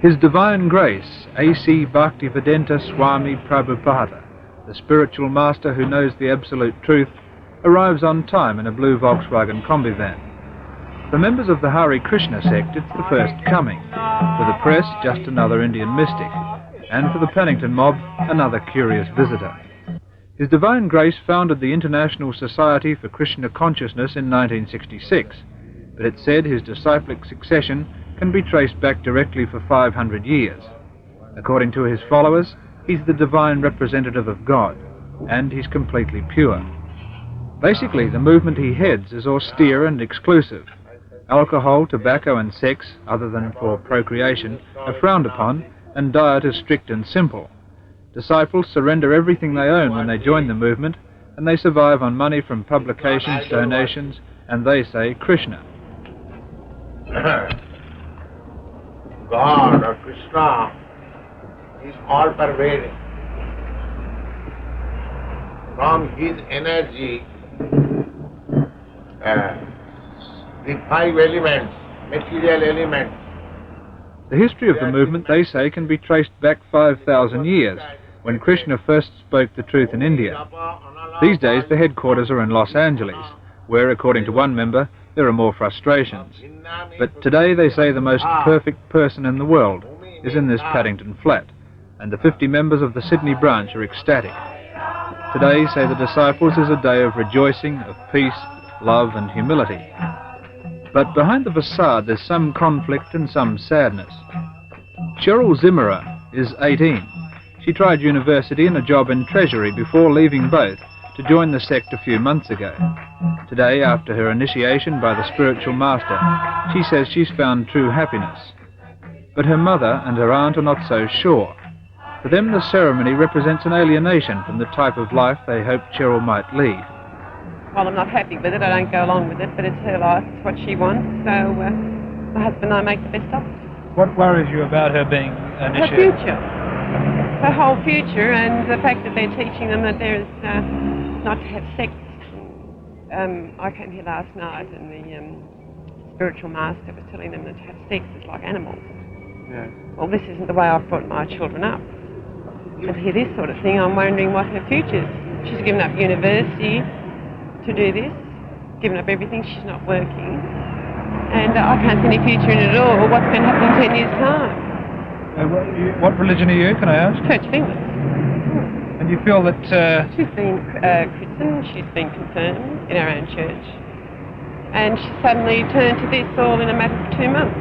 His Divine Grace, A.C. Bhaktivedanta Swami Prabhupada, the spiritual master who knows the absolute truth, arrives on time in a blue Volkswagen Combi van. For members of the Hare Krishna sect, it's the first coming. For the press, just another Indian mystic. And for the Pennington mob, another curious visitor. His Divine Grace founded the International Society for Krishna Consciousness in 1966, but it's said his disciplic succession can be traced back directly for 500 years. According to his followers, he's the divine representative of God, and he's completely pure. Basically, the movement he heads is austere and exclusive. Alcohol, tobacco and sex, other than for procreation, are frowned upon, and diet is strict and simple. Disciples surrender everything they own when they join the movement, and they survive on money from publications, donations, and they say Krishna. God or Krishna is all-pervading. From his energy, the five elements, material elements. The history of the movement, they say, can be traced back 5,000 years, when Krishna first spoke the truth in India. These days the headquarters are in Los Angeles, where, according to one member, there are more frustrations. But today they say the most perfect person in the world is in this Paddington flat, and the 50 members of the Sydney branch are ecstatic. Today, say the disciples, is a day of rejoicing, of peace, love and humility. But behind the facade there's some conflict and some sadness. Cheryl Zimmerer is 18. She tried university and a job in Treasury before leaving both to join the sect a few months ago. Today, after her initiation by the spiritual master, she says she's found true happiness. But her mother and her aunt are not so sure. For them, the ceremony represents an alienation from the type of life they hoped Cheryl might lead. Well, I'm not happy with it. I don't go along with it, but it's her life. It's what she wants. So my husband and I make the best of it. What worries you about her being initiated? Her future. Her whole future, and the fact that they're teaching them that there is not to have sex. I came here last night and the spiritual master was telling them that to have sex is like animals. Yeah. Well, this isn't the way I've brought my children up. And to hear this sort of thing, I'm wondering what her future is. She's given up university to do this, given up everything, she's not working. And I can't see any future in it at all. What's going to happen in 10 years' time? What religion are you, can I ask? Church of England. And you feel that... She's been christened, she's been confirmed in our own church. And she suddenly turned to this all in a matter of 2 months.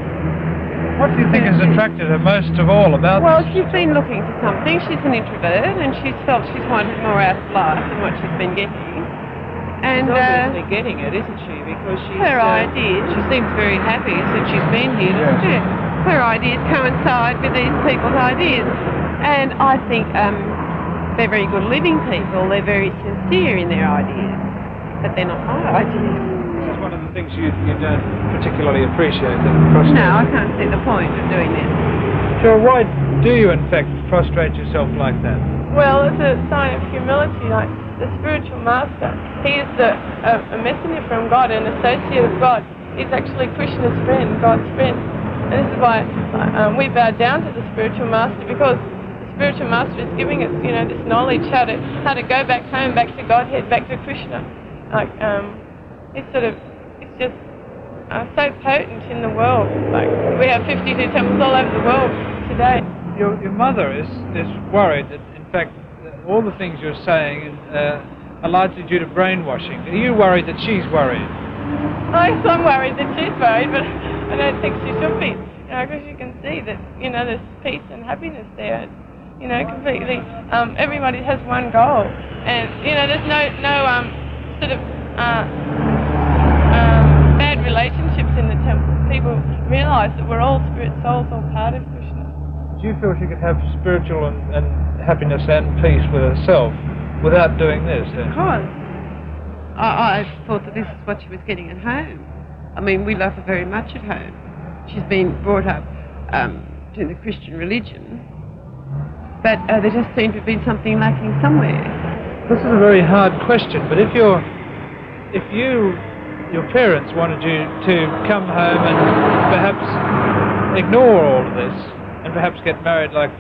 What do you think has attracted her most of all about Well, this? she's been looking for something. She's an introvert and she's felt she's wanted more out of life than what she's been getting. And she's obviously getting it, isn't she? Because she's, her ideas... She seems very happy since she's been here, doesn't she? Her ideas coincide with these people's ideas. And I think they're very good living people. They're very sincere in their ideas. But they're not my ideas. This is one of the things you don't particularly appreciate. No, I can't see the point of doing this. Sure, why do you in fact prostrate yourself like that? Well, it's a sign of humility. Like the spiritual master, he is a messenger from God, an associate of God. He's actually Krishna's friend, God's friend. And this is why we bow down to the spiritual master, because the spiritual master is giving us, this knowledge how to go back home, back to Godhead, back to Krishna. Like it's just so potent in the world. Like we have 52 temples all over the world today. Your mother is worried that, in fact, all the things you're saying are largely due to brainwashing. Are you worried that she's worried? I'm worried that she's worried, but I don't think she should be. Because you can see that, there's peace and happiness there. Completely. Everybody has one goal, and there's no sort of bad relationships in the temple. People realise that we're all spirit souls, all part of Krishna. Do you feel she could have spiritual and happiness and peace with herself without doing this? Of course. I thought that this is what she was getting at home. I mean, we love her very much at home. She's been brought up to the Christian religion, but there just seemed to have been something lacking somewhere. This is a very hard question, but if your parents wanted you to come home and perhaps ignore all of this and perhaps get married like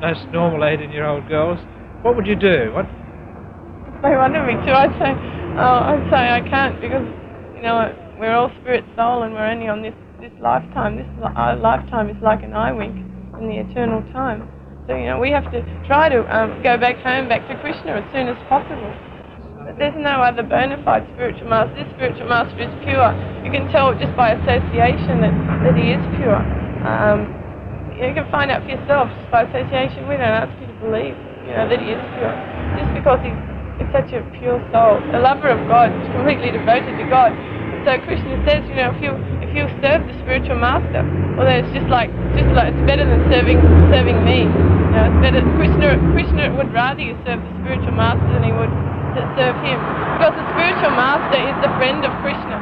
most normal 18-year-old girls, what would you do? What? If they wanted me to, I'd say I can't, because we're all spirit, soul, and we're only on this lifetime. Our lifetime is like an eye wink in the eternal time. So we have to try to go back home, back to Krishna as soon as possible. But there's no other bona fide spiritual master. This spiritual master is pure. You can tell just by association that he is pure. You can find out for yourself just by association. We don't ask you to believe, that he is pure. Just because he's such a pure soul, a lover of God, completely devoted to God. So Krishna says, if you serve the spiritual master, well, then it's it's better than serving me. It's better. Krishna would rather you serve the spiritual master than he would to serve him, because the spiritual master is the friend of Krishna.